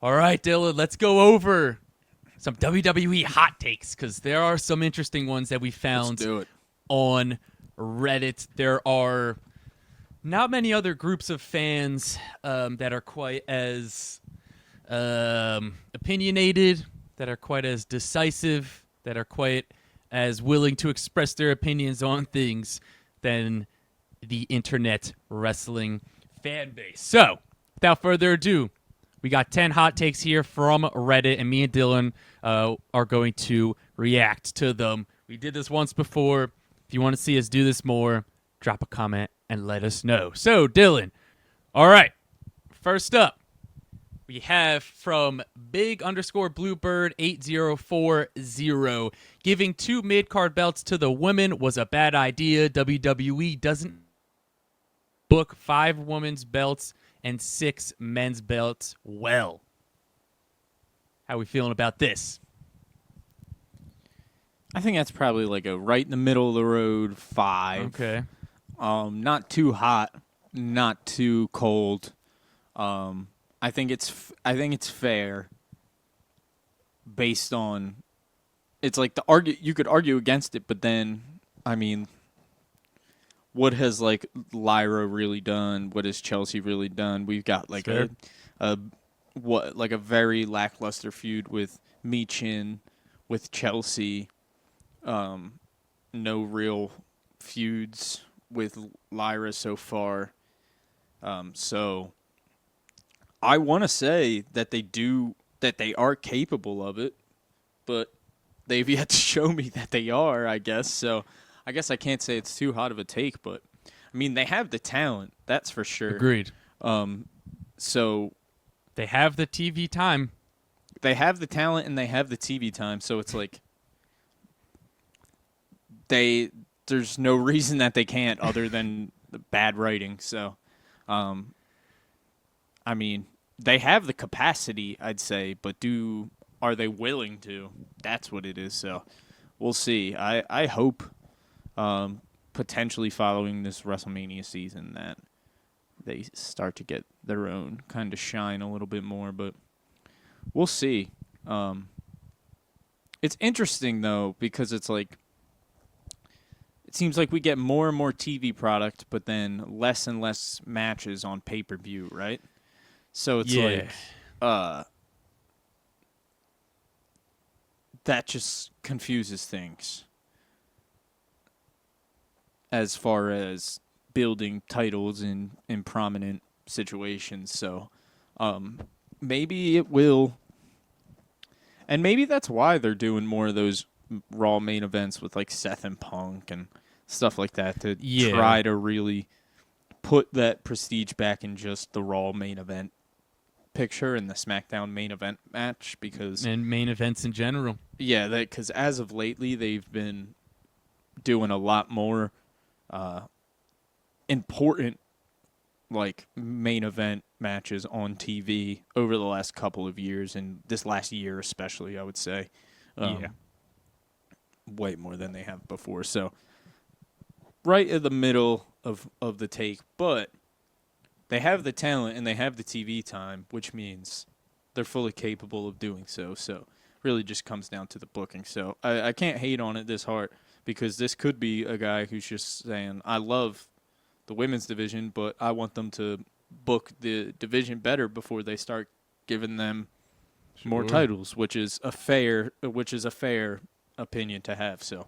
All right, Dylan, let's go over some WWE hot takes because there are some interesting ones that we Let's found do it. on Reddit. There are not many other groups of fans that are quite as opinionated, that are quite as decisive, that are quite as willing to express their opinions on things than the internet wrestling fan base. So, without further ado, we got 10 hot takes here from Reddit, and me and Dylan are going to react to them. We did this once before. If you want to see us do this more, drop a comment and let us know. So, Dylan, all right, first up, we have from Big_Bluebird8040. Giving 2 mid-card belts to the women was a bad idea. WWE doesn't book 5 women's belts and 6 men's belts well. How are we feeling about this? I think that's probably like a right in the middle of the road 5. Okay. Not too hot, not too cold. I think it's fair based on it's like you could argue against it, but then I mean, what has like Lyra really done? What has Chelsea really done? We've got like Sure. a very lackluster feud with Michin, with Chelsea. No real feuds with Lyra so far. So I want to say that they are capable of it, but they've yet to show me that they are, I guess. So I guess I can't say it's too hot of a take, but I mean, they have the talent, that's for sure. Agreed. So They have the TV time. they have the talent and they have the TV time, so it's like there's no reason that they can't other than the bad writing. So I mean, they have the capacity, I'd say, but are they willing to? That's what it is. So we'll see. I hope potentially following this WrestleMania season that they start to get their own kind of shine a little bit more, but we'll see. It's interesting though because it's like it seems like we get more and more TV product, but then less and less matches on pay-per-view, right? So it's like that just confuses things as far as building titles in prominent situations. So maybe it will, and maybe that's why they're doing more of those Raw main events with like Seth and Punk and stuff like that to try to really put that prestige back in just the Raw main event picture and the SmackDown main event match and main events in general. Yeah, because as of lately they've been doing a lot more important like main event matches on TV over the last couple of years, and this last year especially, I would say. Way more than they have before. So right in the middle of the take, but they have the talent and they have the TV time, which means they're fully capable of doing so. So really just comes down to the booking. So I can't hate on it this hard because this could be a guy who's just saying, I love the women's division, but I want them to book the division better before they start giving them more titles, which is a fair opinion to have. So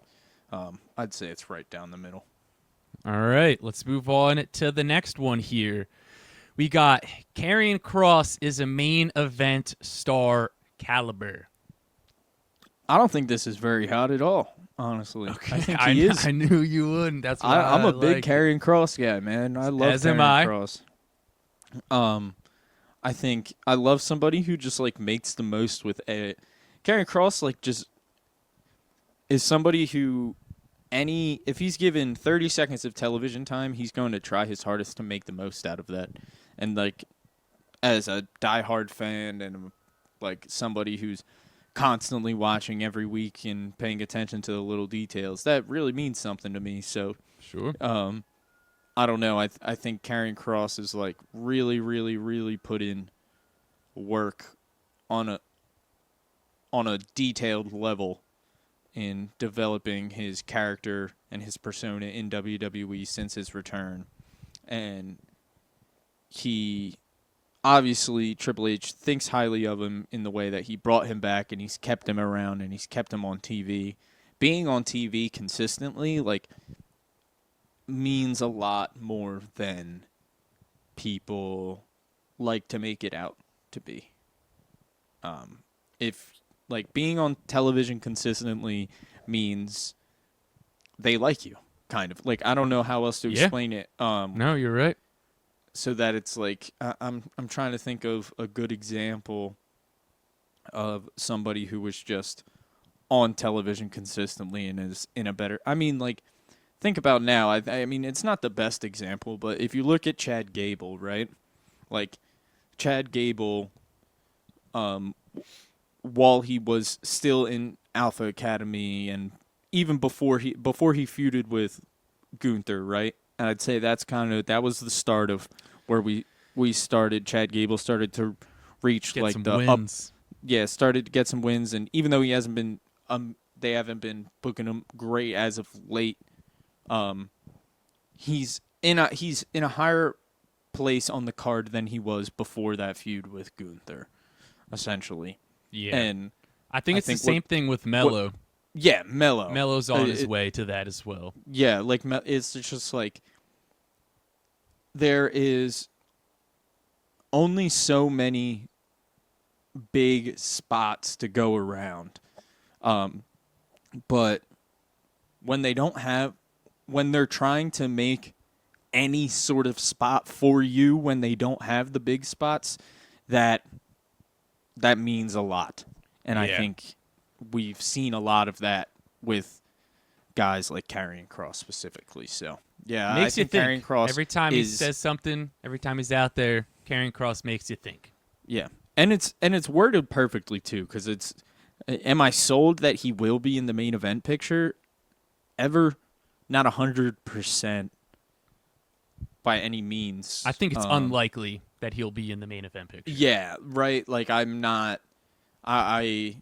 I'd say it's right down the middle. All right, let's move on to the next one here. We got Karrion Kross is a main event star caliber. I don't think this is very hot at all, honestly. Okay. I think he is. I knew you wouldn't. That's why I'm a big like Karrion Kross guy, man. I love Karrion Kross. I think I love somebody who just like makes the most with a Karrion Kross. Like just is somebody who if he's given 30 seconds of television time, he's going to try his hardest to make the most out of that. And like as a diehard fan and like somebody who's constantly watching every week and paying attention to the little details, that really means something to me. So sure. I don't know. I think Karrion Kross is like really, really, really put in work on a detailed level in developing his character and his persona in WWE since his return. And he obviously, Triple H thinks highly of him in the way that he brought him back and he's kept him around and he's kept him on TV. Being on TV consistently means a lot more than people like to make it out to be. If being on television consistently means they like you, kind of. I don't know how else to explain it. No, you're right. So that it's I'm trying to think of a good example of somebody who was just on television consistently and is in a better. I mean, think about now. I mean, it's not the best example, but if you look at Chad Gable, right? Chad Gable, while he was still in Alpha Academy and even before he feuded with Gunther, right? And I'd say that was the start of where we started. Chad Gable started to reach Get some the wins. started to get some wins, and even though he hasn't been, they haven't been booking him great as of late. He's in a higher place on the card than he was before that feud with Gunther, essentially. Yeah, and I think it's the same thing with Mello. Yeah, Mello. Mello's on his way to that as well. Yeah, it's just there is only so many big spots to go around. But when they're trying to make any sort of spot for you when they don't have the big spots, that means a lot. And I think we've seen a lot of that with guys like Karrion Kross specifically. So, yeah, makes I think you Karrion think. Kross Every time he says something, every time he's out there, Karrion Kross makes you think. Yeah. And it's worded perfectly too, because it's, am I sold that he will be in the main event picture? Ever? Not 100% by any means. I think it's unlikely that he'll be in the main event picture. Yeah, right. I'm not. I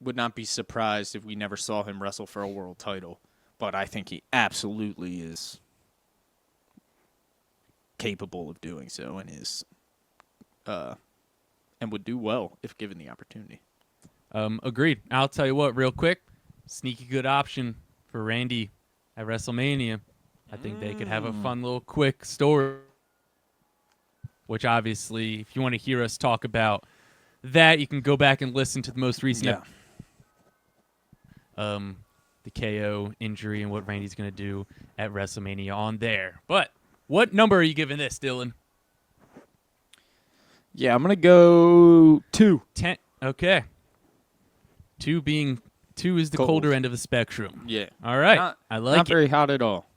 would not be surprised if we never saw him wrestle for a world title, but I think he absolutely is capable of doing so and is, and would do well if given the opportunity. Agreed. I'll tell you what, real quick, sneaky good option for Randy at WrestleMania. I think they could have a fun little quick story, which obviously, if you want to hear us talk about that, you can go back and listen to the most recent the KO injury and what Randy's going to do at WrestleMania on there. But what number are you giving this, Dylan? Yeah, I'm going to go 2. 10. Okay. 2 is the colder end of the spectrum. Yeah. All right. I like it. Not very hot at all.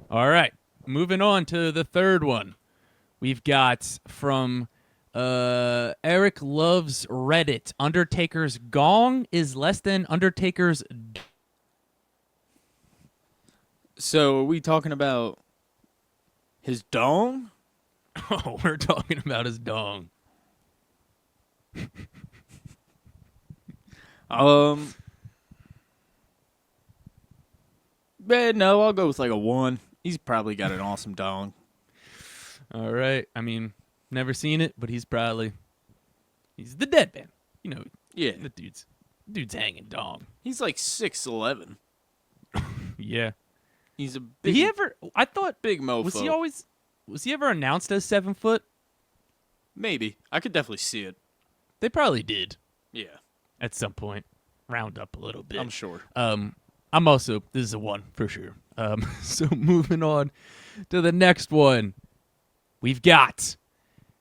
All right. Moving on to the third one. We've got from Eric Loves Reddit. Undertaker's gong is less than Undertaker's. So are we talking about his dong? Oh, we're talking about his dong. No, I'll go with a 1. He's probably got an awesome dong. All right. I mean, never seen it, but he's the dead man. You know, Yeah. the dude's hanging dong. He's 6'11". Yeah. He's a Did big. he ever? I thought big mofo. Was he ever announced as 7 foot? Maybe. I could definitely see it. They probably did Yeah. at some point. Round up a little bit. I'm sure. I'm also, this is a 1 for sure. So moving on to the next one. We've got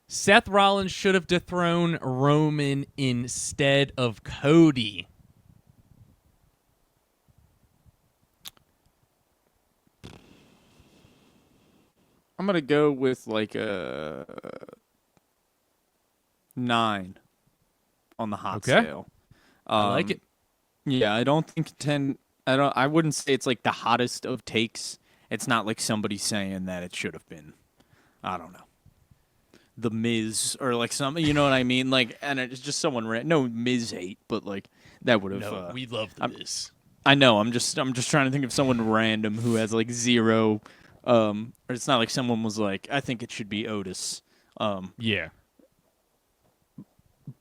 Seth Rollins should have dethroned Roman instead of Cody. I'm going to go with a 9 on the hot scale. I like it. Yeah, I don't think 10. I wouldn't say it's the hottest of takes. It's not like somebody saying that it should have been. I don't know. the Miz or like something, you know what I mean? Like, and it's just someone no Miz hate, but like that would have. No, we love the Miz. I know. I'm just trying to think of someone random who has like zero. Or it's not like someone was like, I think it should be Otis. Yeah.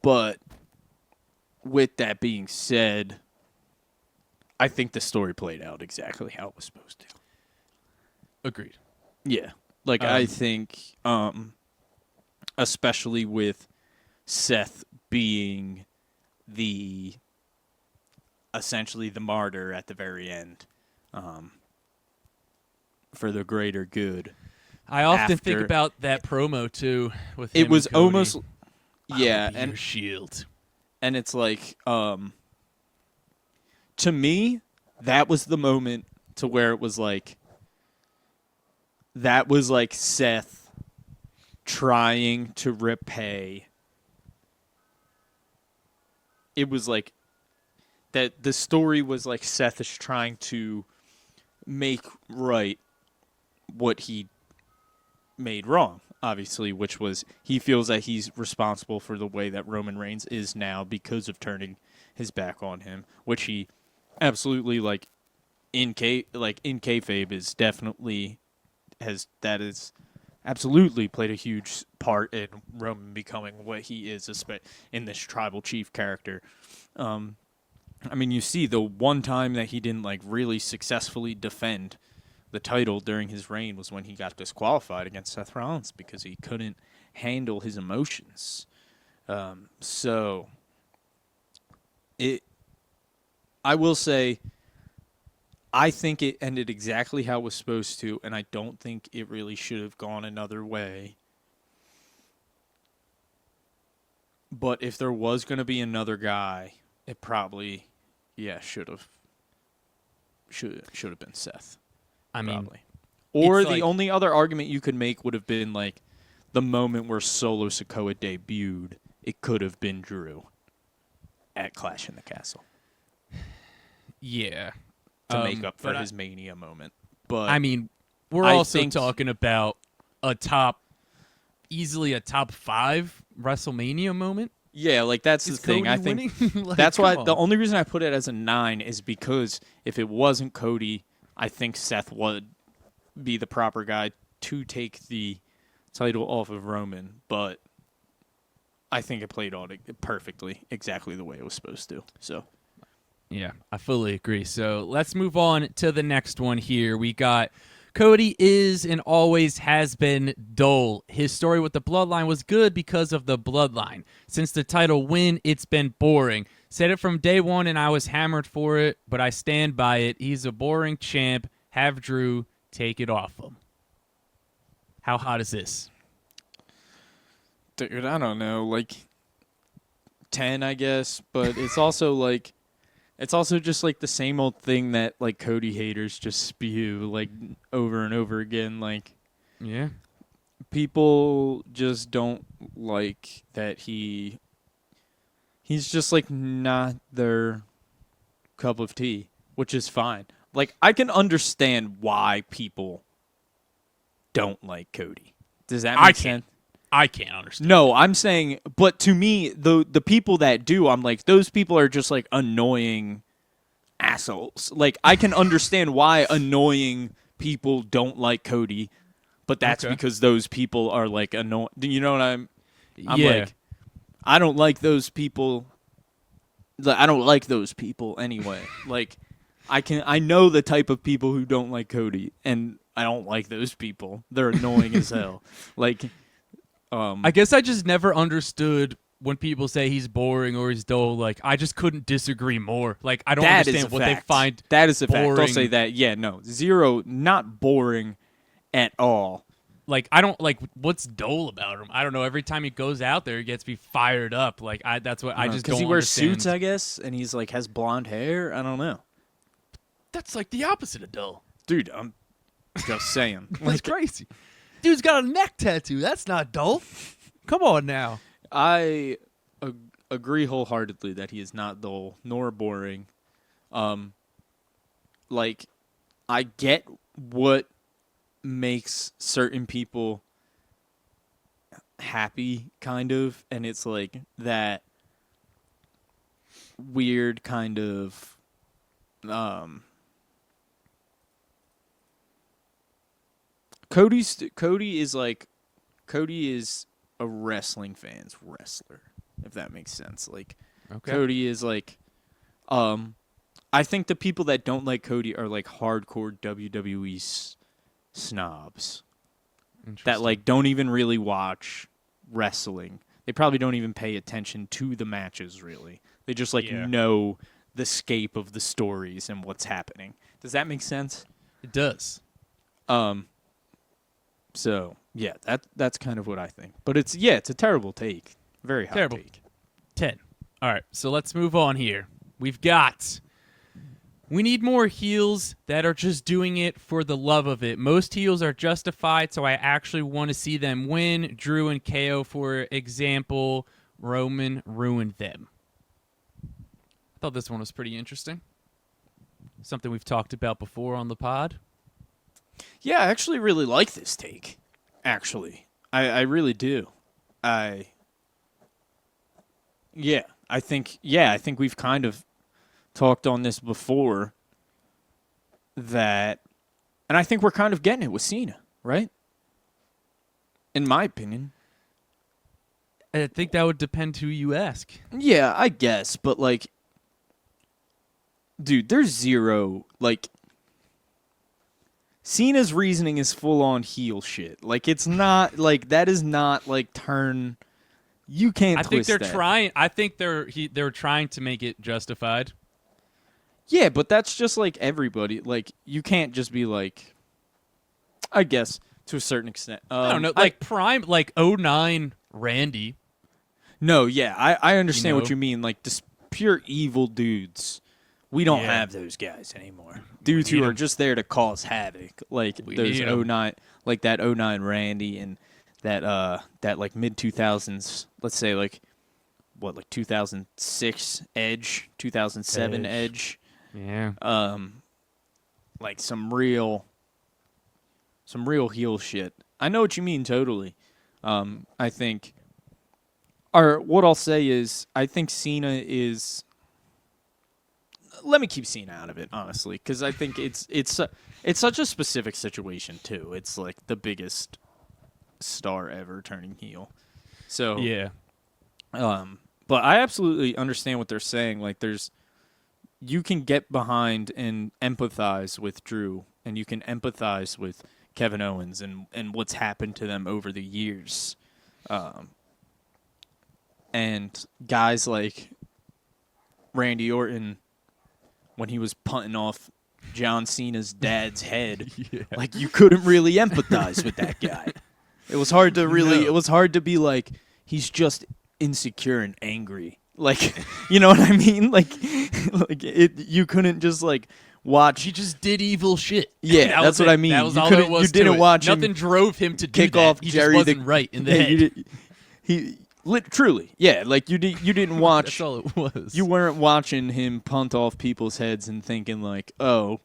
But with that being said, I think the story played out exactly how it was supposed to. Agreed. Yeah. Like, I think, especially with Seth being essentially the martyr at the very end, for the greater good. I often think about that promo, too, with him it was and Cody. almost, yeah. And your shield. And it's like, to me, that was the moment to where it was like, that was like Seth trying to repay. It was like that the story was like Seth is trying to make right what he made wrong, obviously, which was he feels that he's responsible for the way that Roman Reigns is now because of turning his back on him, which he absolutely in kayfabe is definitely has absolutely played a huge part in Roman becoming what he is, in this tribal chief character. I mean, you see the one time that he didn't really successfully defend the title during his reign was when he got disqualified against Seth Rollins because he couldn't handle his emotions. So I will say, I think it ended exactly how it was supposed to, and I don't think it really should have gone another way. But if there was going to be another guy, it probably, should have been Seth. I mean, probably. Or the like, only other argument you could make would have been the moment where Solo Sikoa debuted. It could have been Drew at Clash in the Castle. Yeah. To make up for his Mania moment. But I mean, we're also talking about easily a top 5 WrestleMania moment. Yeah, that's the thing. Cody I think that's why the only reason I put it as a 9 is because if it wasn't Cody, I think Seth would be the proper guy to take the title off of Roman. But I think it played out perfectly, exactly the way it was supposed to. So. Yeah, I fully agree. So let's move on to the next one here. We got Cody is and always has been dull. His story with the Bloodline was good because of the Bloodline. Since the title win, it's been boring. Said it from day one and I was hammered for it, but I stand by it. He's a boring champ. Have Drew take it off him. How hot is this? Dude, I don't know. 10, I guess. But it's also it's also just the same old thing that Cody haters just spew over and over again. Yeah, people just don't like that he's just not their cup of tea, which is fine. I can understand why people don't like Cody. Does that make sense? I can't understand. No, I'm saying, but to me, the people that do, I'm those people are just annoying assholes. I can understand why annoying people don't like Cody, but that's because those people are annoying. You know what I'm yeah. I don't like those people. I don't like those people anyway. I know the type of people who don't like Cody, and I don't like those people. They're annoying as hell. I guess I just never understood when people say he's boring or he's dull. I just couldn't disagree more. I don't understand what they find. That is a boring. fact. I'll say that. Yeah, no, zero, not boring at all. I don't what's dull about him. I don't know. Every time he goes out there, he gets me fired up. That's what I just don't. Because he wears understand. suits, I guess, and he's has blonde hair. I don't know. That's the opposite of dull. Dude, I'm just saying. That's crazy. Dude's got a neck tattoo. That's not dull. Come on now. I agree wholeheartedly that he is not dull nor boring. I get what makes certain people happy kind of, and it's like that weird kind of Cody is a wrestling fan's wrestler, if that makes sense. Like Okay. Cody is like I think the people that don't like Cody are like hardcore WWE snobs that like don't even really watch wrestling. They probably don't even pay attention to the matches really. They just like know the scape of the stories and what's happening. Does that make sense? It does. So yeah, that's kind of what I think. But it's a terrible take. Very hot Terrible. take. 10. All right, so let's move on here. We need more heels that are just doing it for the love of it. Most heels are justified, so I actually want to see them win. Drew and KO, for example. Roman ruined them. I thought this one was pretty interesting. Something we've talked about before on the pod. Yeah, I actually really like this take. Actually, I really do. I think we've kind of talked on this before. And I think we're kind of getting it with Cena, right? In my opinion. I think that would depend who you ask. Yeah, I guess, but like, dude, there's zero like. Cena's reasoning is full on heel shit. Like it's not like that is not like turn. You can't. I think twist they're that. trying. I think they're trying to make it justified. Yeah, but that's just like everybody. Like you can't just be like. I guess to a certain extent. I don't know, like prime, like 09 Randy. No, yeah, I understand You what know? you mean. Like just pure evil dudes. We don't have those guys anymore. Dudes who need are 'em. just there to cause havoc. Like We those need 'em. 09, like that 09 Randy and that like mid 2000s. Let's say like what, like 2006 Edge, 2007 Edge. Yeah. Like some real heel shit. I know what you mean totally. I think, or what I'll say is, I think Cena is. Let me keep Cena out of it, honestly, because I think it's such a specific situation too. It's like the biggest star ever turning heel. So Yeah. but I absolutely understand what they're saying. Like you can get behind and empathize with Drew, and you can empathize with Kevin Owens and what's happened to them over the years. And guys like Randy Orton, when he was punting off John Cena's dad's head, like you couldn't really empathize with that guy. It was hard to really. It was hard to be like he's just insecure and angry. Like, you know what I mean? Like you couldn't just like watch. He just did evil shit. Yeah, That that's was what it. I mean. That was You all couldn't- there was you didn't to it. watch him Nothing drove him to kick do that. off He Jerry just wasn't right in the head. He truly, yeah. Like you didn't watch. That's all it was. You weren't watching him punt off people's heads and thinking like, oh,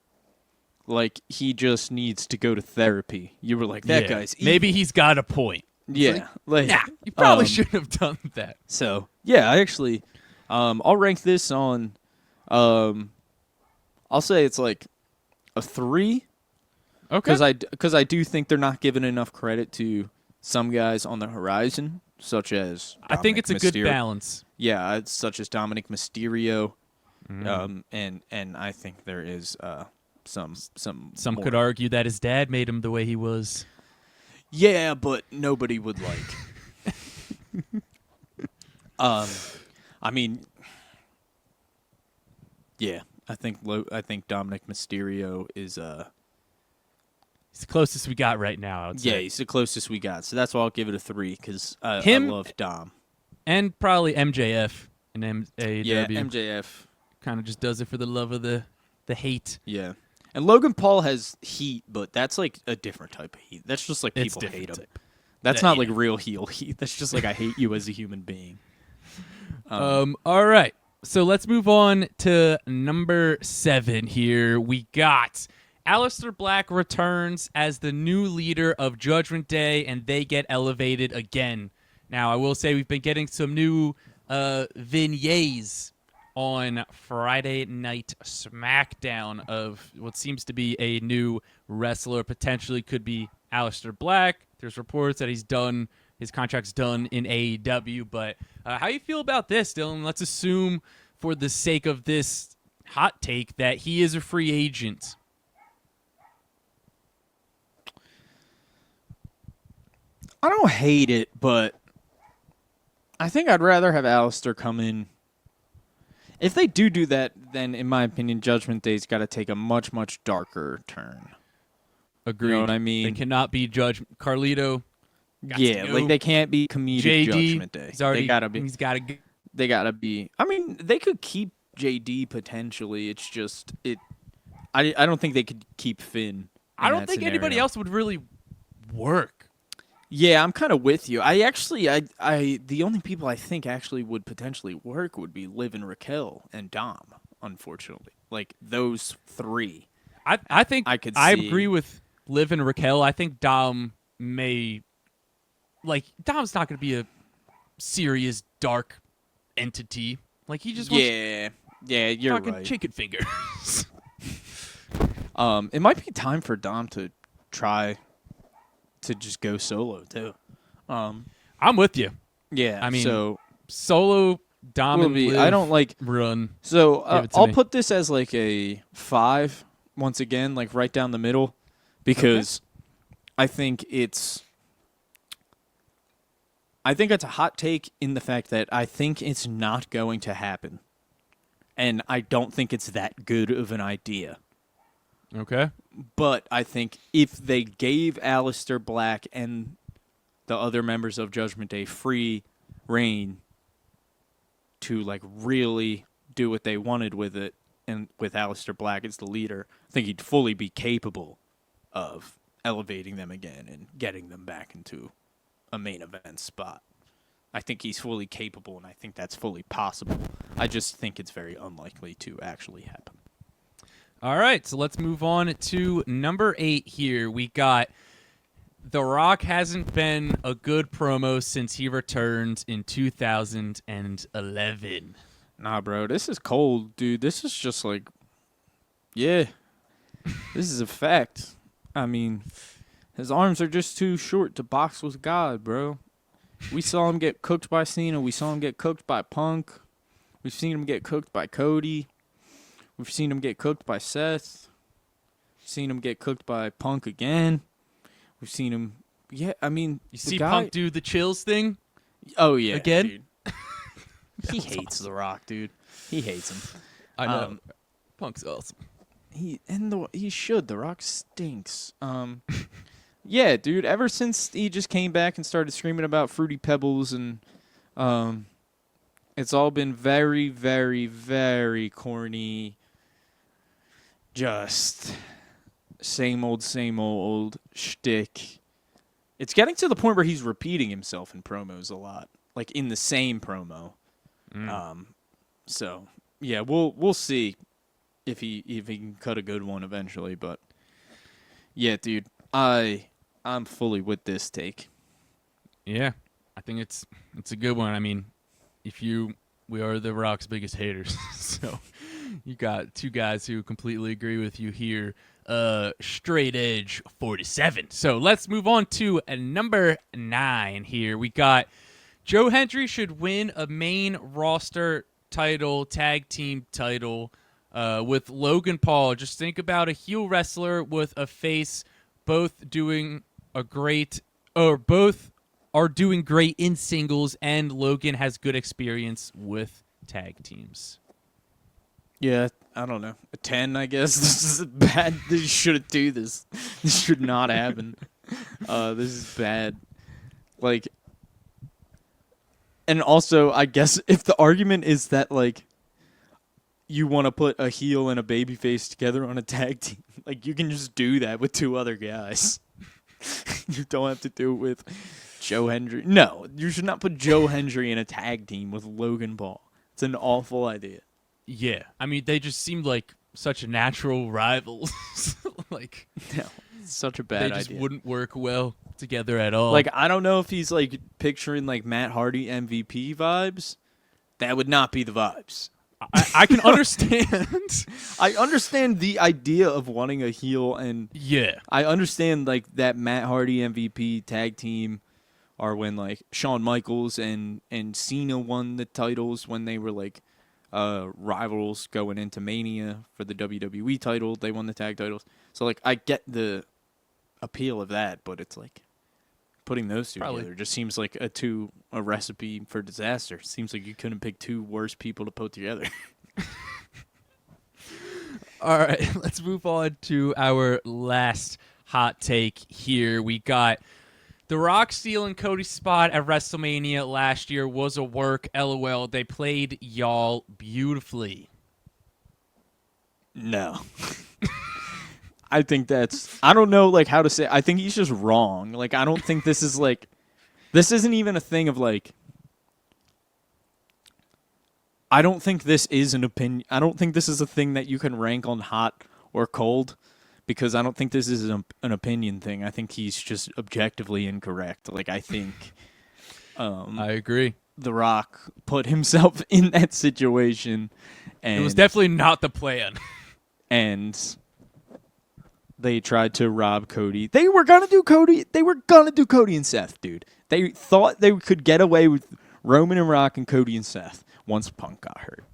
like he just needs to go to therapy. You were like, that guy's evil. Maybe he's got a point. Yeah, like Nah, you probably shouldn't have done that. So yeah, I actually, I'll rank this on, I'll say it's like a 3. Okay. Because I do think they're not giving enough credit to some guys on the horizon, such as I think it's a good Mysterio. balance. Yeah, such as Dominic Mysterio, Mm-hmm. and I think there is some more. Could argue that his dad made him the way he was. Yeah, but nobody would like. I mean, yeah, I think Dominic Mysterio is He's the closest we got right now, I would say. yeah, he's the closest we got. So that's why I'll give it a 3 because I Him- love Dom. And probably MJF in AEW. Yeah, MJF. Kind of just does it for the love of the hate. Yeah. And Logan Paul has heat, but that's like a different type of heat. That's just like It's people hate different him. type. That's Yeah, not yeah. like real heel heat. That's just like I hate you as a human being. All right. So let's move on to number 7 here. We got Aleister Black returns as the new leader of Judgment Day, and they get elevated again. Now, I will say we've been getting some new vignettes on Friday Night SmackDown of what seems to be a new wrestler, potentially could be Aleister Black. There's reports that his contract's done in AEW, but how you feel about this, Dylan? Let's assume, for the sake of this hot take, that he is a free agent. I don't hate it, but I think I'd rather have Aleister come in. If they do that, then in my opinion, Judgment Day's got to take a much, much darker turn. Agreed. You know what I mean? They cannot be Carlito. Yeah, like they can't be comedic JD, Judgment Day. They gotta be. He's got to. They gotta be. I mean, they could keep JD potentially. It's just it. I don't think they could keep Finn. I don't think anybody else would really work. Yeah, I'm kind of with you. I the only people I think actually would potentially work would be Liv and Raquel and Dom, unfortunately. Like those three. I think I could I see. agree with Liv and Raquel. I think Dom's not going to be a serious dark entity. Like he just wants you're fucking right. chicken fingers. It might be time for Dom to try to just go solo too. I'm with you. Yeah, I mean, so solo Dom and Liv I don't like run. So I'll me. put this as like a 5 once again, like right down the middle, because I think it's a hot take in the fact that I think it's not going to happen, and I don't think it's that good of an idea. Okay. But I think if they gave Aleister Black and the other members of Judgment Day free reign to like really do what they wanted with it, and with Aleister Black as the leader, I think he'd fully be capable of elevating them again and getting them back into a main event spot. I think he's fully capable, and I think that's fully possible. I just think it's very unlikely to actually happen. All right, so let's move on to number 8 here. We got The Rock hasn't been a good promo since he returned in 2011. Nah, bro, this is cold, dude. This is just like, yeah, this is a fact. I mean, his arms are just too short to box with God, bro. We saw him get cooked by Cena. We saw him get cooked by Punk. We've seen him get cooked by Cody. We've seen him get cooked by Seth. We've seen him get cooked by Punk again. We've seen him. Yeah, I mean, You see Punk do the chills thing? Oh yeah, again. Dude. He hates The Rock, dude. He hates him. I know. Punk's awesome. He should. The Rock stinks. Yeah, dude. Ever since he just came back and started screaming about Fruity Pebbles, and it's all been very, very, very corny. Just same old shtick. It's getting to the point where he's repeating himself in promos a lot, like in the same promo. So yeah, we'll see if he can cut a good one eventually. But yeah, dude, I'm fully with this take. Yeah, I think it's a good one. I mean, we are The Rock's biggest haters, so you got two guys who completely agree with you here. Straight Edge 47. So let's move on to number 9 here. We got Joe Hendry should win a main roster title, tag team title, with Logan Paul. Just think about a heel wrestler with a face, both are doing great in singles, and Logan has good experience with tag teams. Yeah, I don't know. A 10, I guess. This is bad. They shouldn't do this. This should not happen. This is bad. Like, and also, I guess if the argument is that, like, you want to put a heel and a babyface together on a tag team, like, you can just do that with 2 other guys. You don't have to do it with Joe Hendry. No, you should not put Joe Hendry in a tag team with Logan Paul. It's an awful idea. Yeah, I mean, they just seemed like such natural rivals. Like, no, it's such a bad idea. They just wouldn't work well. together at all. Like, I don't know if he's like picturing like Matt Hardy MVP vibes. That would not be the vibes. I can understand. I understand the idea of wanting a heel, and Yeah. I understand like that Matt Hardy MVP tag team, or when like Shawn Michaels and Cena won the titles when they were like rivals going into Mania for the WWE title. They won the tag titles. So like I get the appeal of that, but it's like putting those two together just seems like a recipe for disaster. Seems like you couldn't pick two worst people to put together. All right, let's move on to our last hot take here. We got The Rock stealing Cody's spot at WrestleMania last year was a work. LOL. They played y'all beautifully. No. I think I don't know like how to say. I think he's just wrong. Like I don't think this is like, this isn't even a thing of like. I don't think this is an opinion. I don't think this is a thing that you can rank on hot or cold, because I don't think this is an opinion thing. I think he's just objectively incorrect. Like I think, I agree. The Rock put himself in that situation, and It was definitely not the plan. And they tried to rob Cody. They were gonna do Cody. They were gonna do Cody and Seth, dude. They thought they could get away with Roman and Rock and Cody and Seth once Punk got hurt.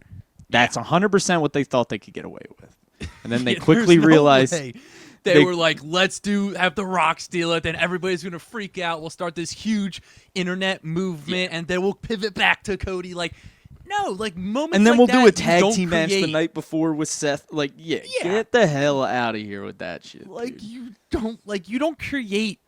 That's 100% what they thought they could get away with. And then they quickly There's no realized way. They were like, let's have The Rock steal it, then everybody's gonna freak out. We'll start this huge internet movement, and then we'll pivot back to Cody. Like, no, like moments. And then like we'll that, do a tag you team don't match the create. night before with Seth. Like, yeah, get the hell out of here with that shit. Like dude. you don't create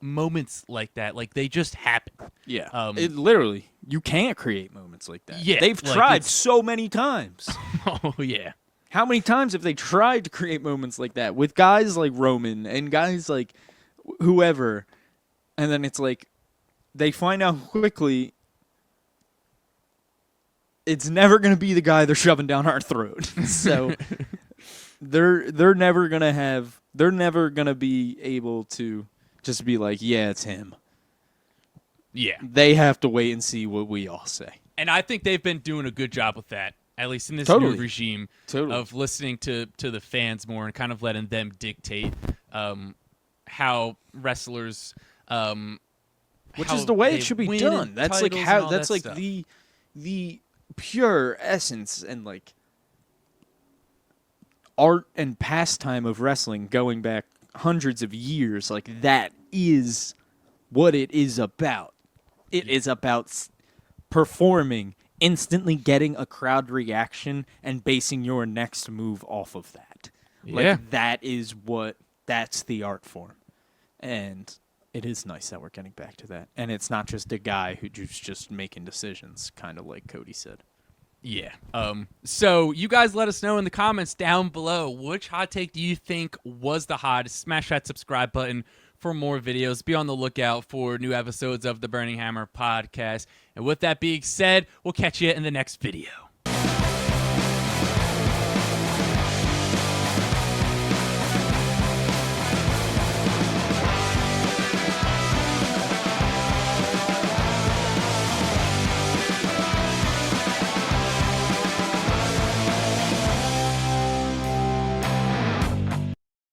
moments like that. Like they just happen. Yeah, it literally, you can't create moments like that. Yeah, they've like tried so many times. Oh yeah. How many times have they tried to create moments like that with guys like Roman and guys like whoever, and then it's like they find out quickly it's never going to be the guy they're shoving down our throat. So they're never going to be able to just be like, yeah, it's him. Yeah. They have to wait and see what we all say. And I think they've been doing a good job with that, at least in this Totally. new regime of listening to the fans more and kind of letting them dictate how wrestlers which how is the way they it should be win done. and That's like titles and how all that's that like stuff. the pure essence and like art and pastime of wrestling going back hundreds of years. Like that is what it is about. It is about performing, instantly getting a crowd reaction, and basing your next move off of that. Yeah. Like that's the art form. And it is nice that we're getting back to that. And it's not just a guy who's just making decisions, kind of like Cody said. Yeah. So you guys let us know in the comments down below, which hot take do you think was the hottest? Smash that subscribe button for more videos. Be on the lookout for new episodes of the Burning Hammer podcast. And with that being said, we'll catch you in the next video.